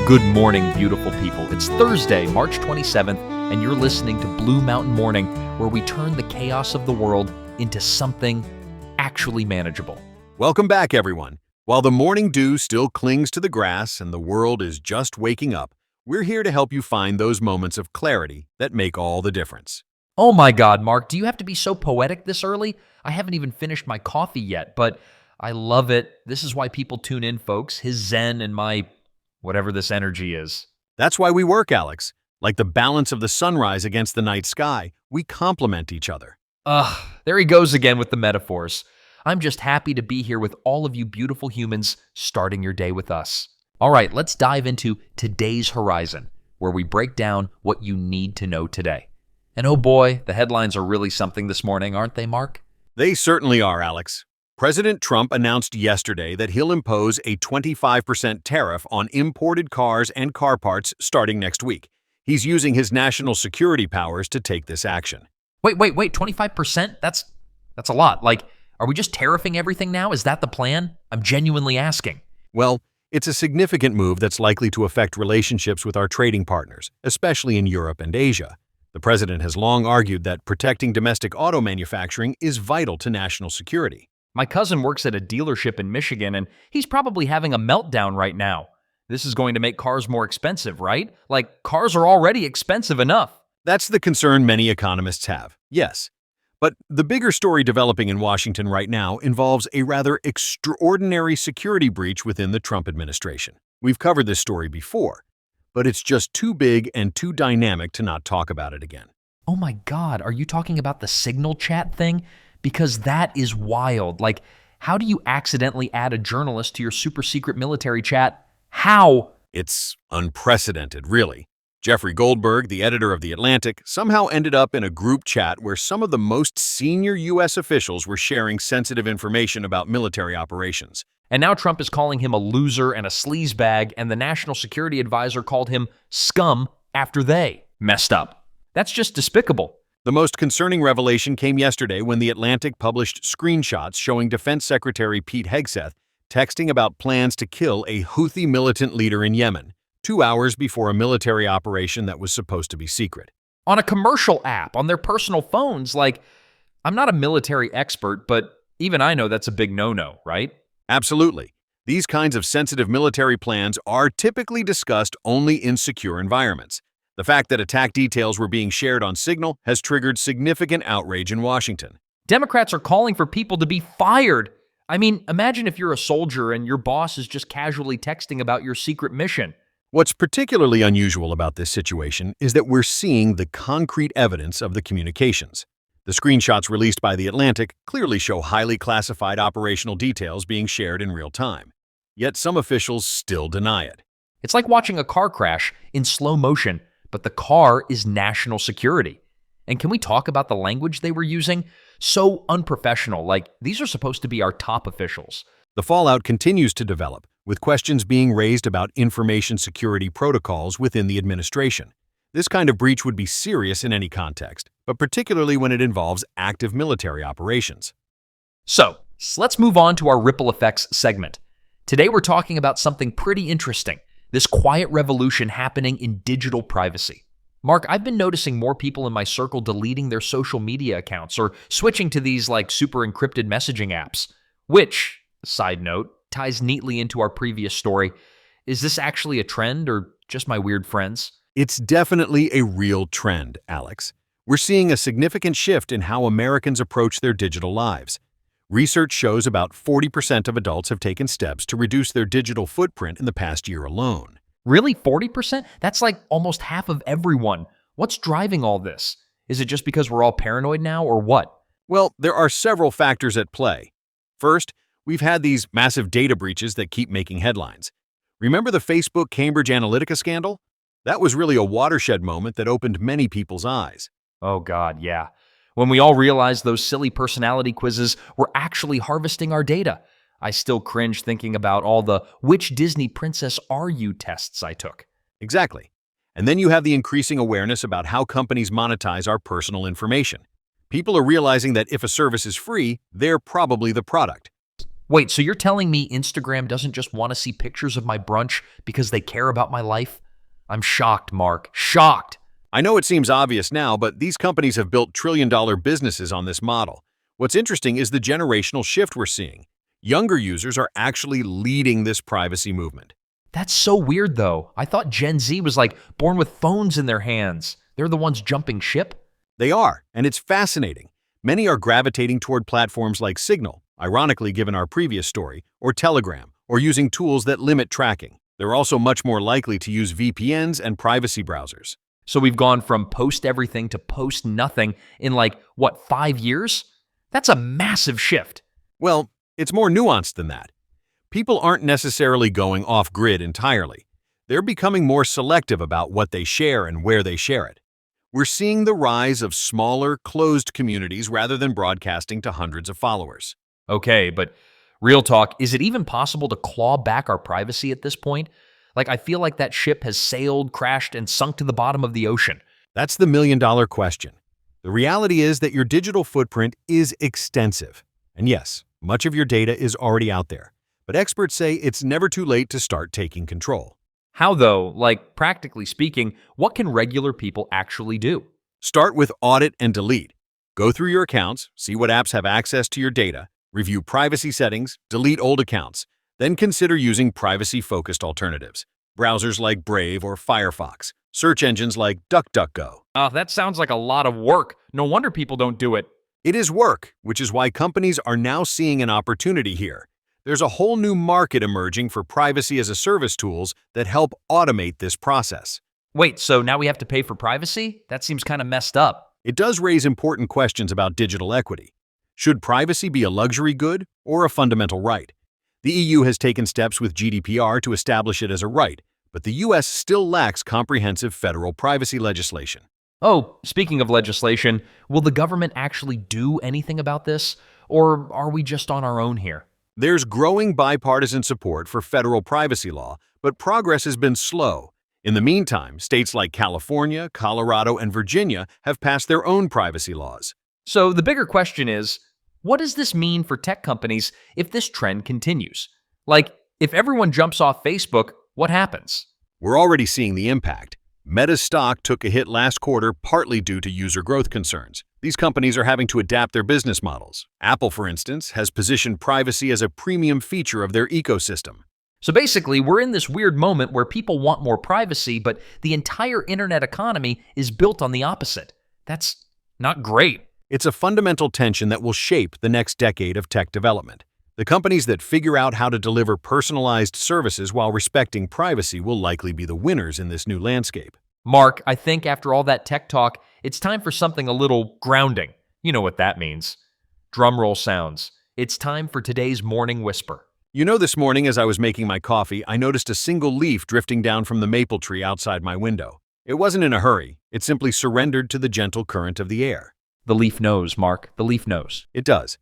Good morning, beautiful people. It's Thursday, March 27th, and you're listening to Blue Mountain Morning, where we turn the chaos of the world into something actually manageable. Welcome back, everyone. While the morning dew still clings to the grass and the world is just waking up, we're here to help you find those moments of clarity that make all the difference. Oh my God, Mark, do you have to be so poetic this early? I haven't even finished my coffee yet, but I love it. This is why people tune in, folks. His zen and my whatever this energy is. That's why we work, Alex. Like the balance of the sunrise against the night sky, we complement each other. There he goes again with the metaphors. I'm just happy to be here with all of you beautiful humans starting your day with us. All right, let's dive into today's horizon, where we break down what you need to know today. And oh boy, the headlines are really something this morning, aren't they, Mark? They certainly are, Alex. President Trump announced yesterday that he'll impose a 25% tariff on imported cars and car parts starting next week. He's using his national security powers to take this action. Wait, 25%? That's a lot. Like, are we just tariffing everything now? Is that the plan? I'm genuinely asking. Well, it's a significant move that's likely to affect relationships with our trading partners, especially in Europe and Asia. The president has long argued that protecting domestic auto manufacturing is vital to national security. My cousin works at a dealership in Michigan, and he's probably having a meltdown right now. This is going to make cars more expensive, right? Like, cars are already expensive enough. That's the concern many economists have, yes. But the bigger story developing in Washington right now involves a rather extraordinary security breach within the Trump administration. We've covered this story before, but it's just too big and too dynamic to not talk about it again. Oh my God, are you talking about the Signal chat thing? Because that is wild. Like, how do you accidentally add a journalist to your super secret military chat? How? It's unprecedented, really. Jeffrey Goldberg, the editor of The Atlantic, somehow ended up in a group chat where some of the most senior U.S. officials were sharing sensitive information about military operations. And now Trump is calling him a loser and a sleazebag, and the national security advisor called him scum after they messed up. That's just despicable. The most concerning revelation came yesterday when The Atlantic published screenshots showing Defense Secretary Pete Hegseth texting about plans to kill a Houthi militant leader in Yemen, 2 hours before a military operation that was supposed to be secret. On a commercial app, on their personal phones. Like, I'm not a military expert, but even I know that's a big no-no, right? Absolutely. These kinds of sensitive military plans are typically discussed only in secure environments. The fact that attack details were being shared on Signal has triggered significant outrage in Washington. Democrats are calling for people to be fired. I mean, imagine if you're a soldier and your boss is just casually texting about your secret mission. What's particularly unusual about this situation is that we're seeing the concrete evidence of the communications. The screenshots released by The Atlantic clearly show highly classified operational details being shared in real time. Yet some officials still deny it. It's like watching a car crash in slow motion, but the car is national security. And can we talk about the language they were using? So unprofessional, like these are supposed to be our top officials. The fallout continues to develop, with questions being raised about information security protocols within the administration. This kind of breach would be serious in any context, but particularly when it involves active military operations. So, let's move on to our ripple effects segment. Today we're talking about something pretty interesting. This quiet revolution happening in digital privacy. Mark, I've been noticing more people in my circle deleting their social media accounts or switching to these like super encrypted messaging apps, which, side note, ties neatly into our previous story. Is this actually a trend or just my weird friends? It's definitely a real trend, Alex. We're seeing a significant shift in how Americans approach their digital lives. Research shows about 40% of adults have taken steps to reduce their digital footprint in the past year alone. Really, 40%? That's like almost half of everyone. What's driving all this? Is it just because we're all paranoid now, or what? Well, there are several factors at play. First, we've had these massive data breaches that keep making headlines. Remember the Facebook Cambridge Analytica scandal? That was really a watershed moment that opened many people's eyes. Oh God, yeah. When we all realized those silly personality quizzes were actually harvesting our data. I still cringe thinking about all the "which Disney princess are you" tests I took. Exactly. And then you have the increasing awareness about how companies monetize our personal information. People are realizing that if a service is free, they're probably the product. Wait, so you're telling me Instagram doesn't just want to see pictures of my brunch because they care about my life? I'm shocked, Mark. Shocked. I know it seems obvious now, but these companies have built trillion-dollar businesses on this model. What's interesting is the generational shift we're seeing. Younger users are actually leading this privacy movement. That's so weird, though. I thought Gen Z was like born with phones in their hands. They're the ones jumping ship? They are, and it's fascinating. Many are gravitating toward platforms like Signal, ironically given our previous story, or Telegram, or using tools that limit tracking. They're also much more likely to use VPNs and privacy browsers. So we've gone from post everything to post nothing in 5 years? That's a massive shift. Well, it's more nuanced than that. People aren't necessarily going off-grid entirely. They're becoming more selective about what they share and where they share it. We're seeing the rise of smaller, closed communities rather than broadcasting to hundreds of followers. Okay, but real talk, is it even possible to claw back our privacy at this point? I feel like that ship has sailed, crashed, and sunk to the bottom of the ocean. That's the million-dollar question. The reality is that your digital footprint is extensive. And yes, much of your data is already out there. But experts say it's never too late to start taking control. How, though? Practically speaking, what can regular people actually do? Start with audit and delete. Go through your accounts, see what apps have access to your data, review privacy settings, delete old accounts. Then consider using privacy-focused alternatives. Browsers like Brave or Firefox. Search engines like DuckDuckGo. That sounds like a lot of work. No wonder people don't do it. It is work, which is why companies are now seeing an opportunity here. There's a whole new market emerging for privacy-as-a-service tools that help automate this process. Wait, so now we have to pay for privacy? That seems kind of messed up. It does raise important questions about digital equity. Should privacy be a luxury good or a fundamental right? The EU has taken steps with GDPR to establish it as a right, but the US still lacks comprehensive federal privacy legislation. Oh, speaking of legislation, will the government actually do anything about this? Or are we just on our own here? There's growing bipartisan support for federal privacy law, but progress has been slow. In the meantime, states like California, Colorado, and Virginia have passed their own privacy laws. So the bigger question is, what does this mean for tech companies if this trend continues? If everyone jumps off Facebook, what happens? We're already seeing the impact. Meta's stock took a hit last quarter partly due to user growth concerns. These companies are having to adapt their business models. Apple, for instance, has positioned privacy as a premium feature of their ecosystem. So basically, we're in this weird moment where people want more privacy, but the entire internet economy is built on the opposite. That's not great. It's a fundamental tension that will shape the next decade of tech development. The companies that figure out how to deliver personalized services while respecting privacy will likely be the winners in this new landscape. Mark, I think after all that tech talk, it's time for something a little grounding. You know what that means. Drumroll sounds. It's time for today's morning whisper. You know, this morning as I was making my coffee, I noticed a single leaf drifting down from the maple tree outside my window. It wasn't in a hurry. It simply surrendered to the gentle current of the air. The leaf knows, Mark. The leaf knows. It does.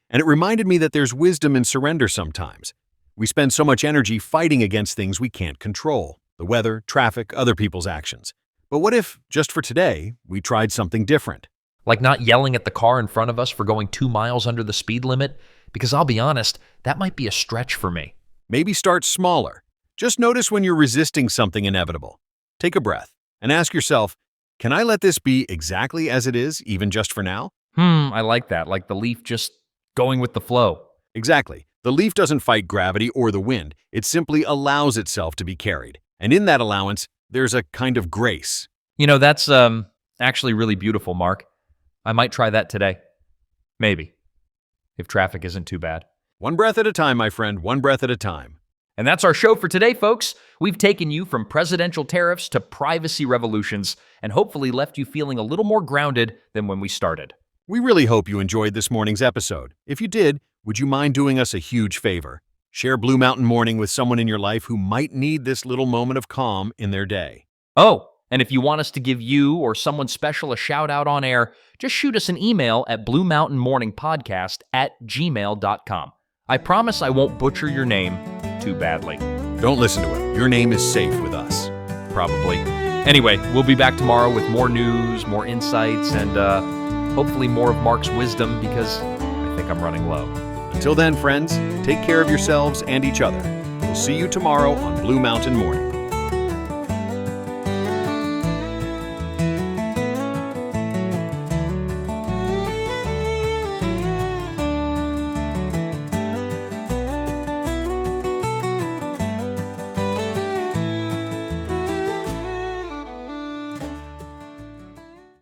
And it reminded me that there's wisdom in surrender sometimes. We spend so much energy fighting against things we can't control. The weather, traffic, other people's actions. But what if, just for today, we tried something different? Like not yelling at the car in front of us for going 2 miles under the speed limit? Because I'll be honest, that might be a stretch for me. Maybe start smaller. Just notice when you're resisting something inevitable. Take a breath and ask yourself, can I let this be exactly as it is, even just for now? I like that, like the leaf just going with the flow. Exactly. The leaf doesn't fight gravity or the wind. It simply allows itself to be carried. And in that allowance, there's a kind of grace. You know, that's actually really beautiful, Mark. I might try that today. Maybe. If traffic isn't too bad. One breath at a time, my friend. One breath at a time. And that's our show for today, folks. We've taken you from presidential tariffs to privacy revolutions and hopefully left you feeling a little more grounded than when we started. We really hope you enjoyed this morning's episode. If you did, would you mind doing us a huge favor? Share Blue Mountain Morning with someone in your life who might need this little moment of calm in their day. Oh, and if you want us to give you or someone special a shout out on air, just shoot us an email at bluemountainmorningpodcast@gmail.com. I promise I won't butcher your name too badly. Don't listen to him. Your name is safe with us. Probably. Anyway, we'll be back tomorrow with more news, more insights, and hopefully more of Mark's wisdom because I think I'm running low. Until then, friends, take care of yourselves and each other. We'll see you tomorrow on Blue Mountain Morning.